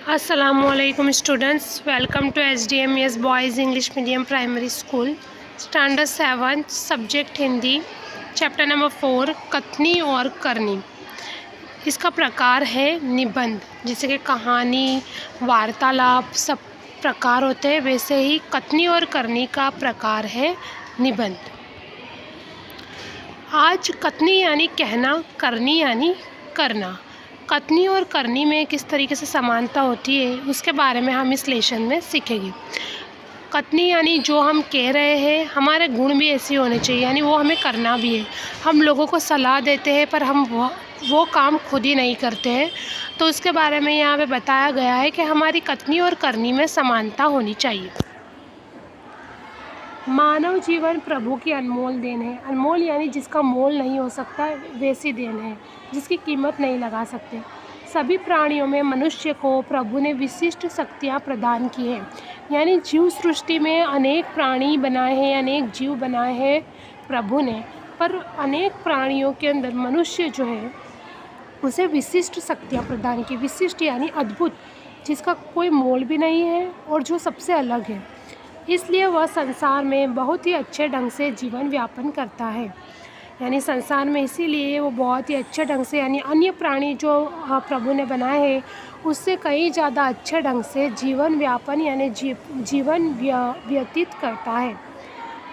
Assalamualaikum students, welcome to SDMES Boys English Medium Primary School, Standard 7, Subject Hindi, chapter number 4 कथनी और करनी। इसका प्रकार है निबंध। जैसे कि कहानी, वार्तालाप सब प्रकार होते हैं, वैसे ही कथनी और करनी का प्रकार है निबंध। आज कथनी यानी कहना, करनी यानी करना। कथनी और करनी में किस तरीके से समानता होती है उसके बारे में हम इस लेसन में सीखेंगे। कथनी यानी जो हम कह रहे हैं, हमारे गुण भी ऐसे होने चाहिए, यानी वो हमें करना भी है। हम लोगों को सलाह देते हैं पर हम वो काम खुद ही नहीं करते हैं, तो उसके बारे में यहाँ पे बताया गया है कि हमारी कथनी और करनी में समानता होनी चाहिए। मानव जीवन प्रभु की अनमोल देन है। अनमोल यानी जिसका मोल नहीं हो सकता, वैसी देन है, जिसकी कीमत नहीं लगा सकते। सभी प्राणियों में मनुष्य को प्रभु ने विशिष्ट शक्तियाँ प्रदान की हैं। यानी जीव सृष्टि में अनेक प्राणी बनाए हैं, अनेक जीव बनाए हैं प्रभु ने, पर अनेक प्राणियों के अंदर मनुष्य जो है उसे विशिष्ट शक्तियाँ प्रदान की। विशिष्ट यानी अद्भुत, जिसका कोई मोल भी नहीं है और जो सबसे अलग है, इसलिए वह संसार में बहुत ही अच्छे ढंग से जीवन व्यापन करता है। यानी संसार में इसीलिए वो बहुत ही अच्छे ढंग से, यानी अन्य प्राणी जो प्रभु ने बनाए हैं उससे कई ज़्यादा अच्छे ढंग से जीवन व्यापन यानी जीवन व्यतीत करता है।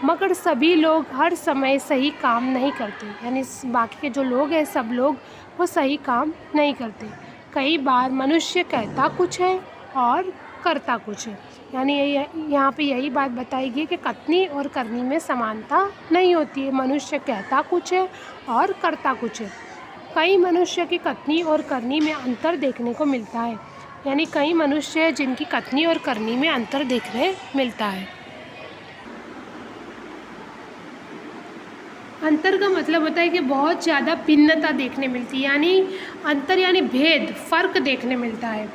मगर सभी लोग हर समय सही काम नहीं करते, यानी बाकी के जो लोग हैं सब लोग वो सही काम नहीं करते। कई बार मनुष्य कहता कुछ है और करता कुछ है। यानी यहाँ पे यही बात बताई गई कि कथनी और करनी में समानता नहीं होती है। मनुष्य कहता कुछ है और करता कुछ है। कई मनुष्य की कथनी और करनी में अंतर देखने को मिलता है। यानी कई मनुष्य हैं जिनकी कथनी और करनी में अंतर देखने मिलता है। अंतर का मतलब होता है कि बहुत ज़्यादा भिन्नता देखने मिलती है, यानी अंतर यानी भेद, फ़र्क देखने मिलता है।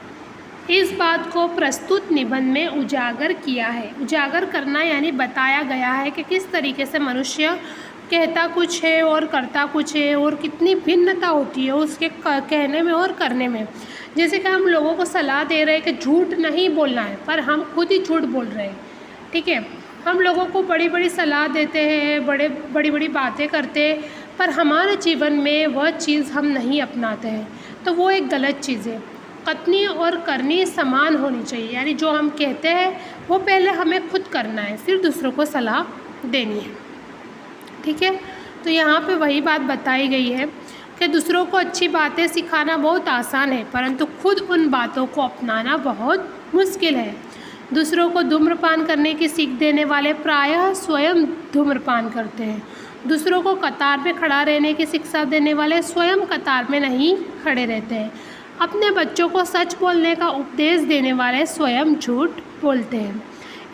इस बात को प्रस्तुत निबंध में उजागर किया है। उजागर करना यानी बताया गया है कि किस तरीके से मनुष्य कहता कुछ है और करता कुछ है, और कितनी भिन्नता होती है उसके कहने में और करने में। जैसे कि हम लोगों को सलाह दे रहे हैं कि झूठ नहीं बोलना है, पर हम खुद ही झूठ बोल रहे हैं। ठीक है, हम लोगों को बड़ी बड़ी सलाह देते हैं, बड़ी बड़ी बातें करते हैं, पर हमारे जीवन में वह चीज़ हम नहीं अपनाते हैं, तो वो एक गलत चीज़ है। कथनी और करनी समान होनी चाहिए, यानी जो हम कहते हैं वो पहले हमें खुद करना है, फिर दूसरों को सलाह देनी है। ठीक है, तो यहाँ पे वही बात बताई गई है कि दूसरों को अच्छी बातें सिखाना बहुत आसान है, परंतु खुद उन बातों को अपनाना बहुत मुश्किल है। दूसरों को धूम्रपान करने की सीख देने वाले प्रायः स्वयं धूम्रपान करते हैं। दूसरों को कतार में खड़ा रहने की शिक्षा देने वाले स्वयं कतार में नहीं खड़े रहते हैं। अपने बच्चों को सच बोलने का उपदेश देने वाले स्वयं झूठ बोलते हैं।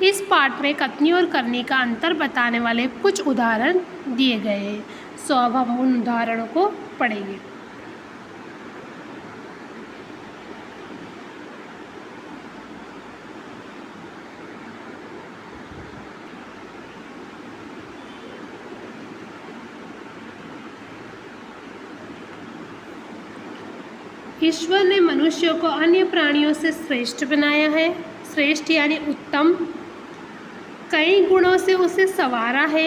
इस पाठ में कथनी और करनी का अंतर बताने वाले कुछ उदाहरण दिए गए हैं, सो अब हम उन उदाहरणों को पढ़ेंगे। ईश्वर ने मनुष्य को अन्य प्राणियों से श्रेष्ठ बनाया है। श्रेष्ठ यानी उत्तम। कई गुणों से उसे संवारा है,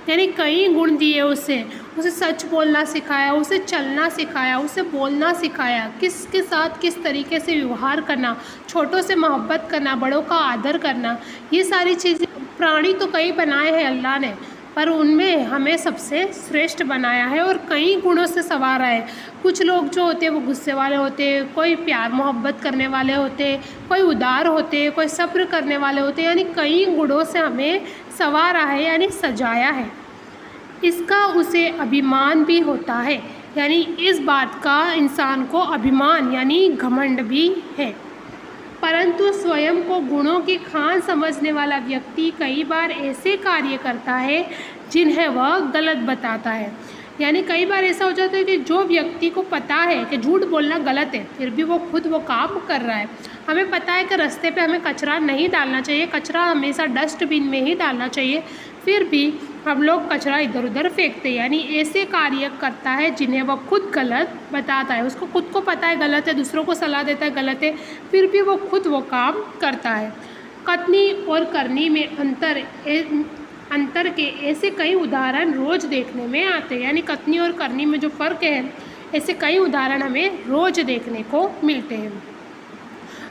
यानी कई गुण दिए उसे सच बोलना सिखाया, उसे चलना सिखाया, उसे बोलना सिखाया, किसके साथ किस तरीके से व्यवहार करना, छोटों से मोहब्बत करना, बड़ों का आदर करना। ये सारी चीज़ें, प्राणी तो कई बनाए हैं अल्लाह ने, पर उनमें हमें सबसे श्रेष्ठ बनाया है और कई गुणों से संवारा है। कुछ लोग जो होते हैं वो गुस्से वाले होते हैं, कोई प्यार मोहब्बत करने वाले होते हैं, कोई उदार होते हैं, कोई सब्र करने वाले होते हैं, यानी कई गुणों से हमें संवारा है, यानी सजाया है। इसका उसे अभिमान भी होता है, यानी इस बात का इंसान को अभिमान यानी घमंड भी है। परंतु स्वयं को गुणों की खान समझने वाला व्यक्ति कई बार ऐसे कार्य करता है जिन्हें वह गलत बताता है। यानी कई बार ऐसा हो जाता है कि जो व्यक्ति को पता है कि झूठ बोलना गलत है, फिर भी वो खुद वो काम कर रहा है। हमें पता है कि रास्ते पे हमें कचरा नहीं डालना चाहिए, कचरा हमेशा डस्टबिन में ही डालना चाहिए, फिर भी अब लोग कचरा इधर उधर फेंकते हैं, यानी ऐसे कार्य करता है जिन्हें वह खुद गलत बताता है। उसको खुद को पता है गलत है, दूसरों को सलाह देता है गलत है, फिर भी वो खुद वो काम करता है। कथनी और करनी में अंतर के ऐसे कई उदाहरण रोज़ देखने में आते हैं, यानी कथनी और करनी में जो फ़र्क है ऐसे कई उदाहरण हमें रोज़ देखने को मिलते हैं।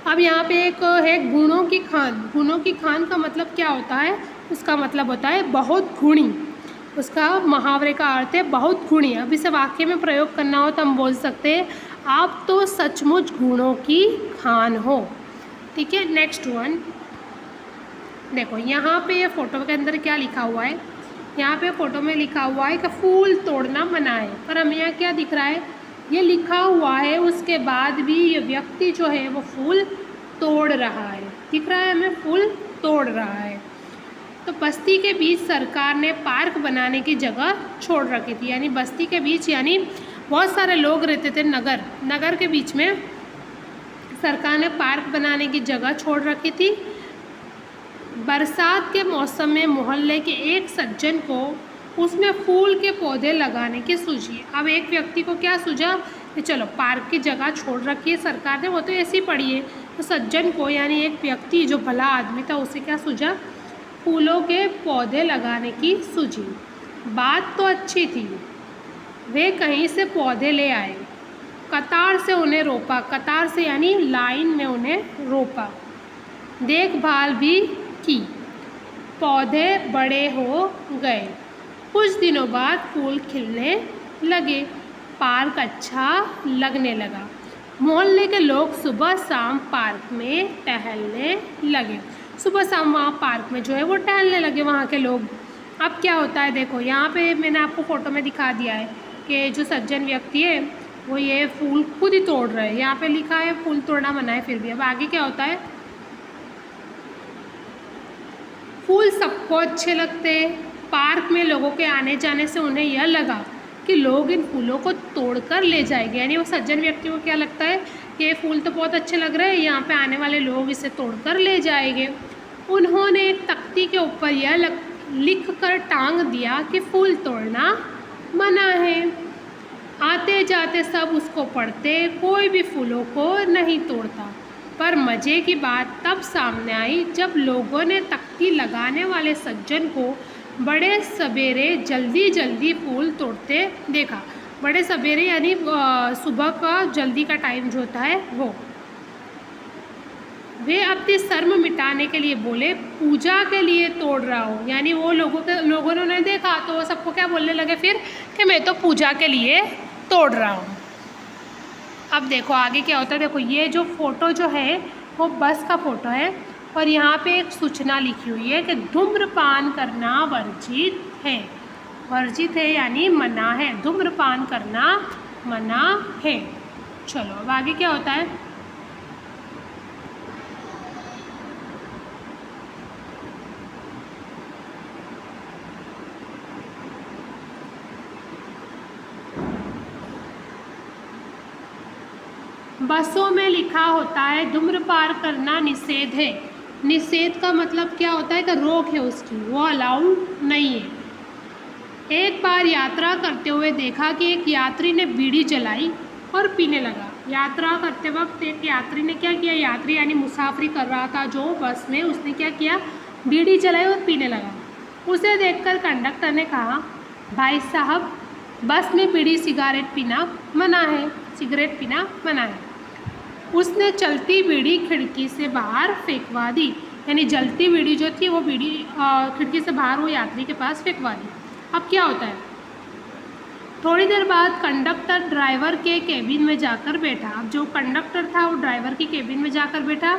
अब यहाँ पे एक है गुणों की खान। गुणों की खान का मतलब क्या होता है? उसका मतलब होता है बहुत गुणी। उसका मुहावरे का अर्थ है बहुत गुणी। अब इसे वाक्य में प्रयोग करना हो तो हम बोल सकते हैं आप तो सचमुच गुणों की खान हो। ठीक है, नेक्स्ट वन देखो, यहाँ पे ये फ़ोटो के अंदर क्या लिखा हुआ है? यहाँ पे फ़ोटो में लिखा हुआ है कि फूल तोड़ना मना है, पर हमें यहाँ क्या दिख रहा है? ये लिखा हुआ है, उसके बाद भी ये व्यक्ति जो है वो फूल तोड़ रहा है। दिख रहा है हमें, फूल तोड़ रहा है। तो बस्ती के बीच सरकार ने पार्क बनाने की जगह छोड़ रखी थी, यानी बस्ती के बीच यानी बहुत सारे लोग रहते थे, नगर के बीच में सरकार ने पार्क बनाने की जगह छोड़ रखी थी। बरसात के मौसम में मोहल्ले के एक सज्जन को उसमें फूल के पौधे लगाने की सूझी। अब एक व्यक्ति को क्या सूझा कि चलो पार्क की जगह छोड़ रखी है सरकार ने, वो तो ऐसी पड़ी है। तो सज्जन को यानी एक व्यक्ति जो भला आदमी था उसे क्या सूझा? फूलों के पौधे लगाने की सूझी। बात तो अच्छी थी, वे कहीं से पौधे ले आए, कतार से उन्हें रोपा, कतार से यानी लाइन में उन्हें रोपा, देखभाल भी की, पौधे बड़े हो गए। कुछ दिनों बाद फूल खिलने लगे, पार्क अच्छा लगने लगा। मोहल्ले के लोग सुबह शाम पार्क में टहलने लगे। सुबह शाम वहाँ पार्क में जो है वो टहलने लगे वहाँ के लोग। अब क्या होता है देखो, यहाँ पे मैंने आपको फ़ोटो में दिखा दिया है कि जो सज्जन व्यक्ति है वो ये फूल खुद ही तोड़ रहे हैं। यहाँ पे लिखा है फूल तोड़ना मना है, फिर भी अब आगे क्या होता है? फूल सबको अच्छे लगते हैं। पार्क में लोगों के आने जाने से उन्हें यह लगा कि लोग इन फूलों को तोड़कर ले जाएंगे, यानी वो सज्जन व्यक्ति को क्या लगता है कि ये फूल तो बहुत अच्छे लग रहे हैं, यहाँ पे आने वाले लोग इसे तोड़कर ले जाएंगे। उन्होंने एक तख्ती के ऊपर यह लिख कर टांग दिया कि फूल तोड़ना मना है। आते जाते सब उसको पढ़ते, कोई भी फूलों को नहीं तोड़ता। पर मज़े की बात तब सामने आई जब लोगों ने तख्ती लगाने वाले सज्जन को बड़े सवेरे जल्दी फूल तोड़ते देखा। बड़े सवेरे यानी सुबह का जल्दी का टाइम जो होता है वो। वे अपनी शर्म मिटाने के लिए बोले पूजा के लिए तोड़ रहा हूँ, यानी वो लोगों ने उन्हें देखा तो वो सबको क्या बोलने लगे फिर कि मैं तो पूजा के लिए तोड़ रहा हूँ। अब देखो आगे क्या होता है। देखो ये जो फ़ोटो जो है वो बस का फ़ोटो है और यहाँ पे एक सूचना लिखी हुई है कि धूम्रपान करना वर्जित है यानी मना है। धूम्रपान करना मना है। चलो अब आगे क्या होता है। बसों में लिखा होता है धूम्रपान करना निषेध है। निषेध का मतलब क्या होता है कि रोक है उसकी, वो अलाउड नहीं है। एक बार यात्रा करते हुए देखा कि एक यात्री ने बीड़ी जलाई और पीने लगा। यात्रा करते वक्त एक यात्री ने क्या किया, यात्री यानी मुसाफरी कर रहा था जो बस में, उसने क्या किया, बीड़ी जलाई और पीने लगा। उसे देखकर कंडक्टर ने कहा भाई साहब बस में बीड़ी सिगरेट पीना मना है। उसने चलती बीड़ी खिड़की से बाहर फेंकवा दी, यानी जलती बीड़ी जो थी वो बीड़ी खिड़की से बाहर वो यात्री के पास फेंकवा दी। अब क्या होता है, थोड़ी देर बाद कंडक्टर ड्राइवर के केबिन में जाकर बैठा। अब जो कंडक्टर था वो ड्राइवर की केबिन में जाकर बैठा,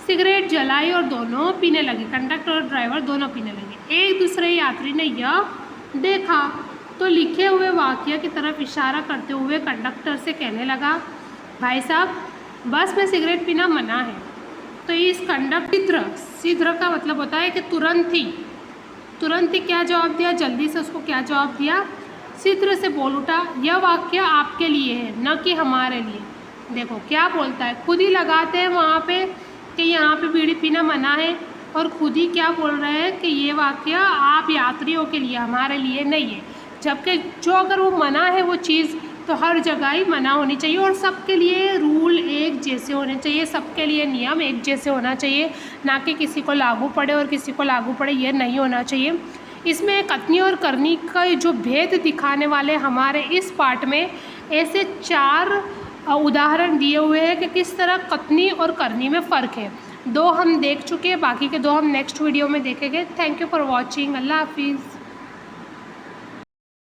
सिगरेट जलाई और दोनों पीने लगे। कंडक्टर और ड्राइवर दोनों पीने लगे। एक दूसरे यात्री ने यह देखा तो लिखे हुए वाक्य की तरफ इशारा करते हुए कंडक्टर से कहने लगा भाई साहब बस में सिगरेट पीना मना है। तो इस शीघ्र का मतलब होता है कि तुरंत ही क्या जवाब दिया, जल्दी से उसको क्या जवाब दिया, शीघ्र से बोल उठा यह वाक्य आपके लिए है न कि हमारे लिए। देखो क्या बोलता है, खुद ही लगाते हैं वहाँ पे कि यहाँ पे बीड़ी पीना मना है, और खुद ही क्या बोल रहे हैं कि ये वाक़या आप यात्रियों के लिए, हमारे लिए नहीं है। जबकि जो अगर वो मना है वो चीज़, तो हर जगह ही मना होनी चाहिए और सबके लिए रूल एक जैसे होने चाहिए, सबके लिए नियम एक जैसे होना चाहिए, ना कि किसी को लागू पड़े और किसी को लागू पड़े, ये नहीं होना चाहिए। इसमें कथनी और करनी का जो भेद दिखाने वाले हमारे इस पार्ट में ऐसे 4 उदाहरण दिए हुए हैं कि किस तरह कथनी और करनी में फ़र्क है। 2 हम देख चुके हैं, बाकी के 2 हम नेक्स्ट वीडियो में देखेंगे। Thank you for watching. अल्लाह हाफिज़।